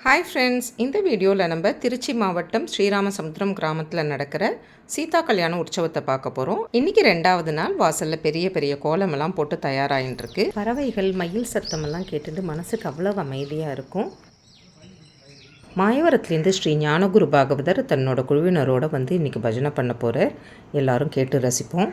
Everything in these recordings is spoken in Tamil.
ஹாய் ஃப்ரெண்ட்ஸ், இந்த வீடியோவில் நம்ம திருச்சி மாவட்டம் ஸ்ரீராமசமுத்திரம் கிராமத்தில் நடக்கிற சீதா கல்யாண உற்சவத்தை பார்க்க போகிறோம். இன்றைக்கி 2வது நாள் வாசலில் பெரிய பெரிய கோலமெல்லாம் போட்டு தயாராகிட்டுருக்கு. பறவைகள் மயில் சத்தமெல்லாம் கேட்டுட்டு மனசுக்கு அவ்வளோ அமைதியாக இருக்கும். மாயவரத்துலேருந்து ஸ்ரீ ஞானகுரு பாகவதர் தன்னோட குழுவினரோடு இன்றைக்கி பஜனை பண்ண போகிறார். எல்லாரும் கேட்டு ரசிப்போம்.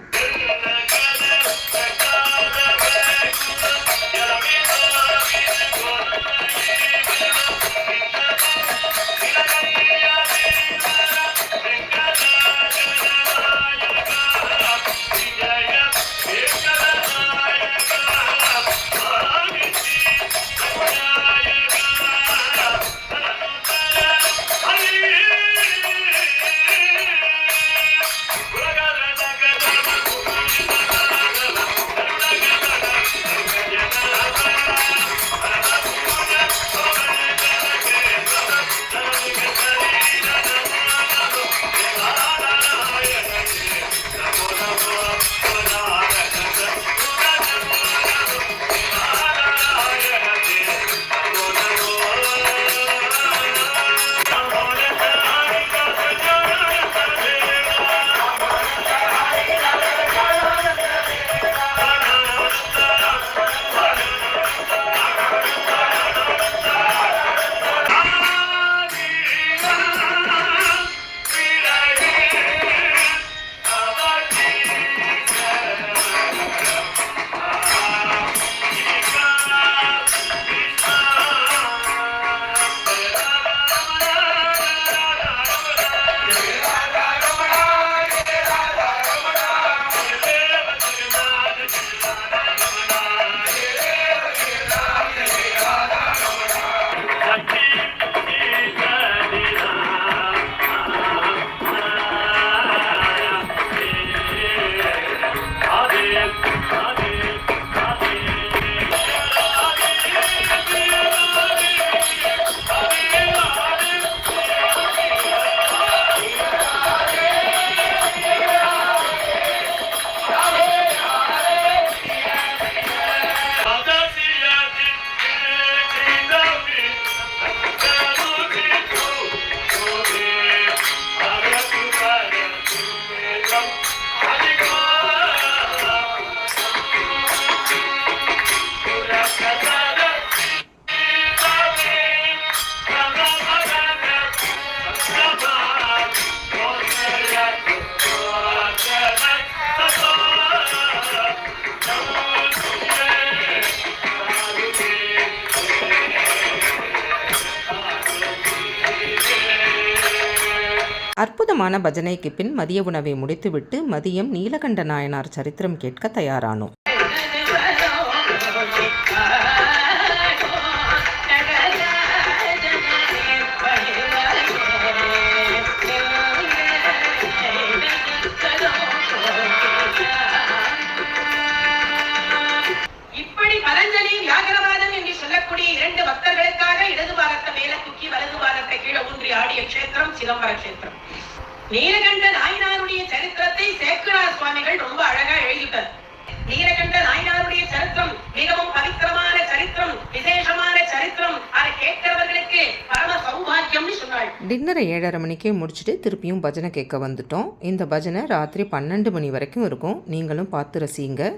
அற்புதமான பஜனைக்கு பின் மதிய உணவை முடித்துவிட்டு மதியம் நீலகண்ட நாயனார் சரித்திரம் கேட்க தயாரானோம். இப்படி பதஞ்சலி வியாகரவாதம் என்று சொல்லக்கூடிய 2 பக்தர்களுக்காக இடது பாகத்தை மேல தூக்கி வலது பாகத்தை கீழே ஊன்றி ஆடிய கஷேத்திரம் சிதம்பர கஷேத்திரம். நீலகண்ட நாயனாருடைய சரித்திரத்தை சேக்கிழார் சுவாமிகள் ரொம்ப அழகா எழுதிட்டார். நீலகண்ட நாயனாருடைய சரித்திரம் மிகவும் பவித்திரமான சரித்திரம், விசேஷமான சரித்திரம். அதை கேட்கிறவர்களுக்கு பரம சௌபாகியம்னு சொன்னாள். டின்னரை 7:30 மணிக்கே முடிச்சுட்டு திருப்பியும் பஜனை கேட்க வந்துட்டோம். இந்த பஜனை ராத்திரி 12 மணி வரைக்கும் இருக்கும். நீங்களும் பார்த்து ரசிங்க.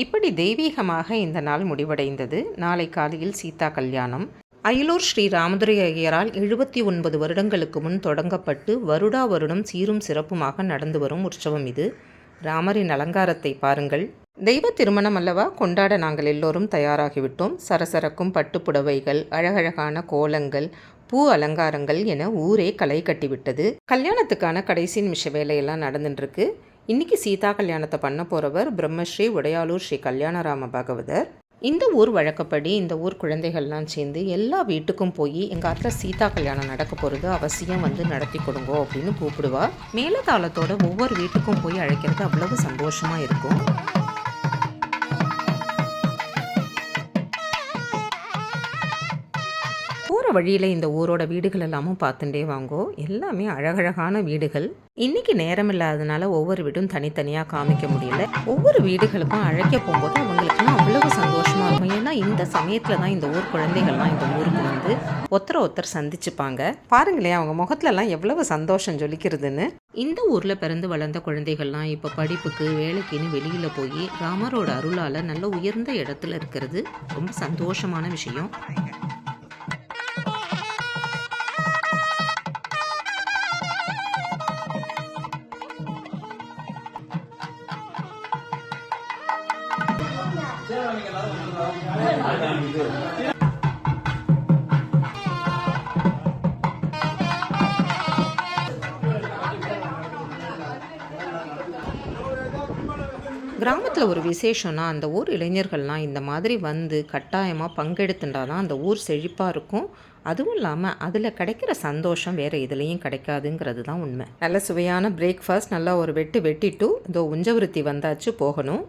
இப்படி தெய்வீகமாக இந்த நாள் முடிவடைந்தது. நாளை காலையில் சீதா கல்யாணம். அயலூர் ஸ்ரீ ராமதுரை ஐயரால் 79 வருடங்களுக்கு முன் தொடங்கப்பட்டு வருடா வருடம் சீரும் சிறப்புமாக நடந்து வரும் உற்சவம் இது. ராமரின் அலங்காரத்தை பாருங்கள். தெய்வ திருமணம் அல்லவா, கொண்டாட நாங்கள் எல்லோரும் தயாராகிவிட்டோம். சரசரக்கும் பட்டுப்புடவைகள், அழகழகான கோலங்கள், பூ அலங்காரங்கள் என ஊரே களை கட்டிவிட்டது. கல்யாணத்துக்கான கடைசி நிமிஷ வேலையெல்லாம் நடந்துட்டுருக்கு. இன்னைக்கு சீதா கல்யாணத்தை பண்ண போகிறவர் பிரம்மஸ்ரீ உடையாலூர் ஸ்ரீ கல்யாணராம பாகவதர். இந்த ஊர் வழக்கப்படி இந்த ஊர் குழந்தைகள்லாம் சேர்ந்து எல்லா வீட்டுக்கும் போய் எங்கள் ஆற்றில் சீதா கல்யாணம் நடக்க போகிறது, அவசியம் வந்து நடத்தி கொடுங்கோ அப்படின்னு கூப்பிடுவா. மேலதாளத்தோட ஒவ்வொரு வீட்டுக்கும் போய் அழைக்கிறது அவ்வளவு சந்தோஷமாக இருக்கும். போகிற வழியில் இந்த ஊரோட வீடுகள் எல்லாமும் பார்த்துட்டே வாங்கோ. எல்லாமே அழகழகான வீடுகள். இன்னைக்கு நேரம் இல்லாததுனால ஒவ்வொரு வீடும் தனித்தனியாக காமிக்க முடியல. ஒவ்வொரு வீடுகளுக்கும் அழைக்க போகும்போது அவங்களுக்குலாம் அவ்வளவு சந்தோஷமாக இருக்கும். ஏன்னா இந்த சமயத்தில் தான் இந்த ஊர் குழந்தைகள்லாம் இந்த ஊருக்கு வந்து ஒருத்தர் சந்திச்சுப்பாங்க. பாருங்களேன், அவங்க முகத்துலலாம் எவ்வளவு சந்தோஷம் ஜொலிக்கிறதுன்னு. இந்த ஊரில் பிறந்து வளர்ந்த குழந்தைகள்லாம் இப்போ படிப்புக்கு வேலைக்குன்னு வெளியில் போய் ராமரோட அருளால் நல்ல உயர்ந்த இடத்துல இருக்கிறது ரொம்ப சந்தோஷமான விஷயம். கிராமத்தில் ஒரு விசேஷம்னா அந்த ஊர் இளைஞர்கள்லாம் இந்த மாதிரி வந்து கட்டாயமாக பங்கெடுத்துட்டா தான் அந்த ஊர் செழிப்பாக இருக்கும். அதுவும் இல்லாமல் அதில் கிடைக்கிற சந்தோஷம் வேறு எதுலேயும் கிடைக்காதுங்கிறது தான் உண்மை. நல்ல சுவையான பிரேக்ஃபாஸ்ட் நல்லா ஒரு வெட்டிட்டு இதோ உஞ்சவிருத்தி வந்தாச்சு, போகணும்.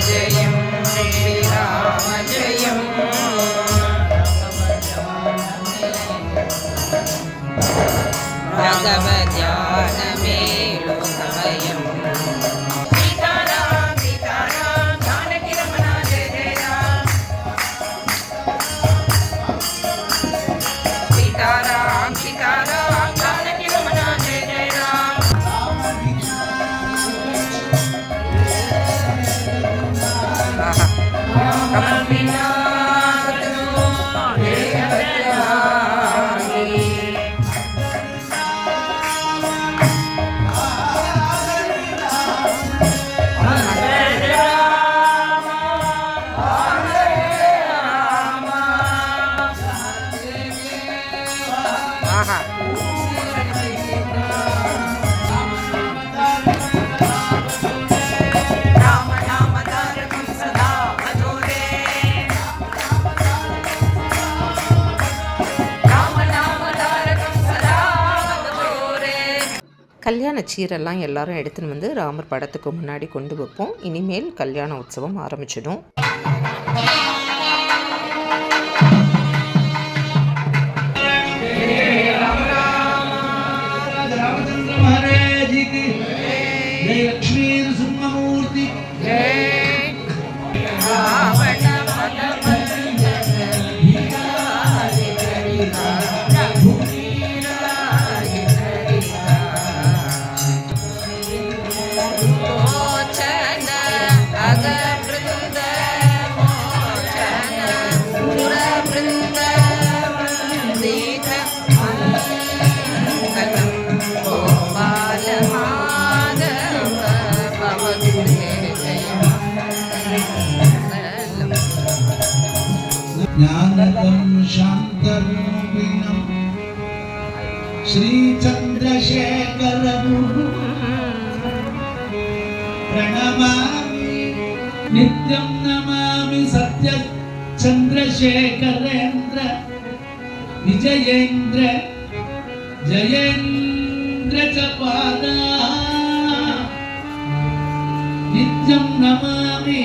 ஜெயம் ஸ்ரீராம ஜெயம். ராகவ தியானமே லோகமயம். சீதாராம் சீதாராம் ஜானகி ரமணா ஜெய ஜெய ராம். சீதாராம் சீதாராம் ஜானகி ரமணா ஜெய ஜெய ராம். கல்யாண சீரெல்லாம் எல்லாரும் எடுத்துன்னு வந்து ராமர் படத்துக்கு முன்னாடி கொண்டு வைப்போம். இனிமேல் கல்யாண உற்சவம் ஆரம்பிச்சிடும். ज्ञानदं शान्तरूपिणं श्रीचन्द्रशेखरगुरुं प्रणमामि नित्यं नमामि सत्यचन्द्रशेखरेन्द्र विजयेन्द्र जयेन्द्र च पादा नित्यं नमामि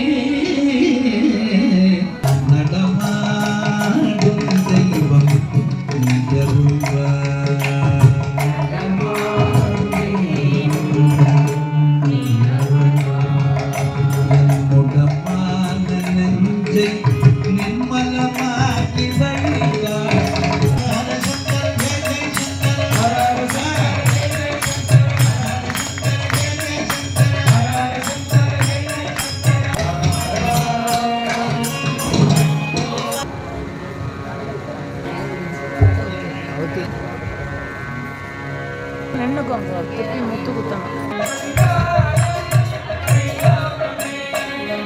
இருக்கும் அந்த திருப்பி முத்து குத்தணும்.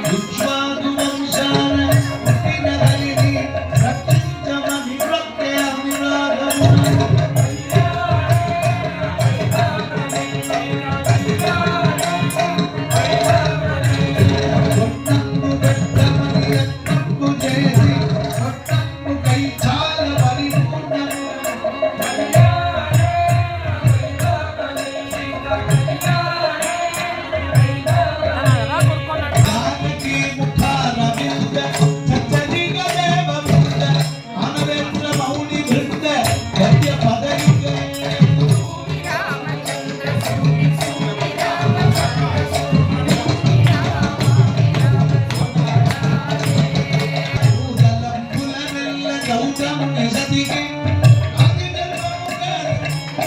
విశ్వాదు వంశాన పుట్టిన తల్లిని రక్షించమని ప్రత్యయ అనురాగమున కొట్టంగు పెట్టమని యత్నంగు చేసి కొట్టంగు కై చాలా పరిపూర్ణము జానకి ముఖార వింద చచ్చరిగ దేవ వింద అనవేంద్ర మౌని వృంద గద్య పదరిగే పూదలం పులమెల్ల గౌతమ నిజదిగే అదిగలుగ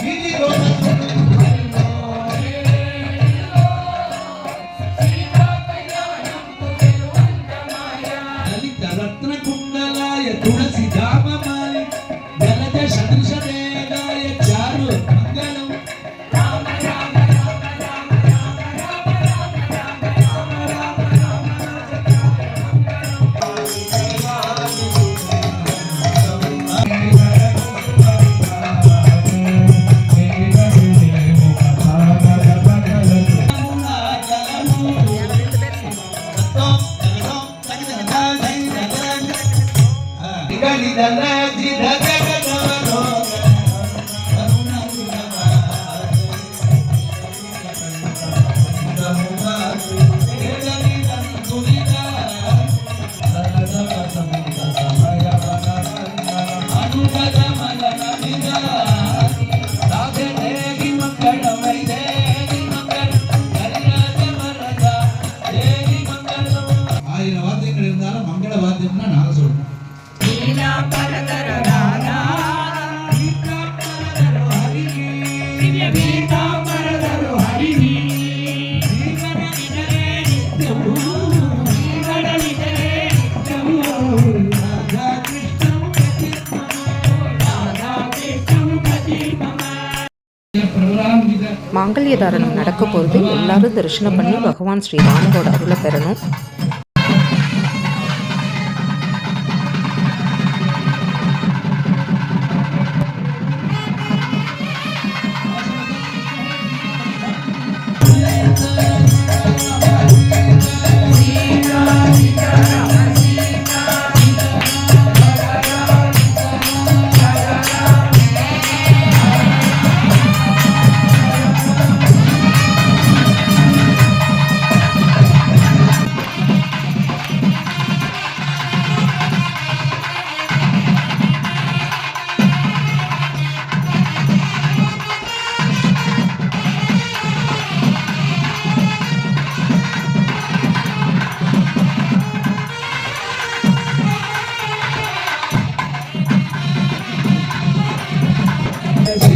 విధిగొనసును లలిత రత్న కుండలాయ తులసి దామమాలి జలజ సదృశదేగాయ చారు మంగళం ஆயிரம் வாத்தியங்கள் இருந்தாலும் மங்கள வாத்தியம்னா நாங்க சொல்றோம் மாங்கல்ய தாரணம் நடக்க போகிறது. எல்லாரும் தரிசனம் பண்ணி பகவான் ஸ்ரீராமரோட அருளை பெறணும்.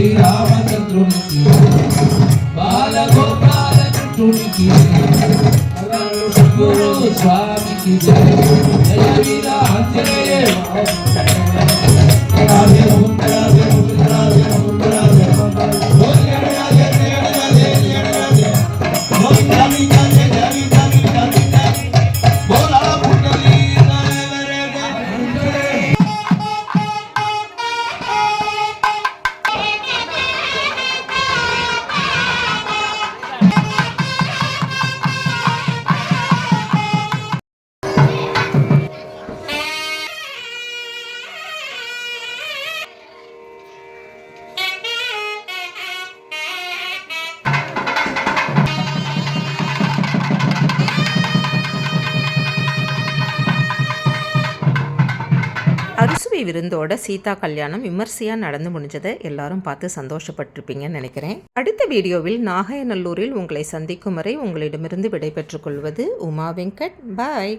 శ్రీరామచంద్రునికి బాలగోపాల కృష్ణునికి గురు స్వామికి జయ జయ వీర ఆంజనేయ రాధే ముకుంద రాధే ముకుంద రాధే ముకుంద రాధే బోలా పుండలి அறுசுவை விருந்தோட சீதா கல்யாணம் விமர்சையாக நடந்து முடிஞ்சதை எல்லாரும் பார்த்து சந்தோஷப்பட்டிருப்பீங்கன்னு நினைக்கிறேன். அடுத்த வீடியோவில் நாகையநல்லூரில் உங்களை சந்திக்கும் வரை உங்களிடமிருந்து விடைபெற்றுக் கொள்வது உமா வெங்கட். பாய்.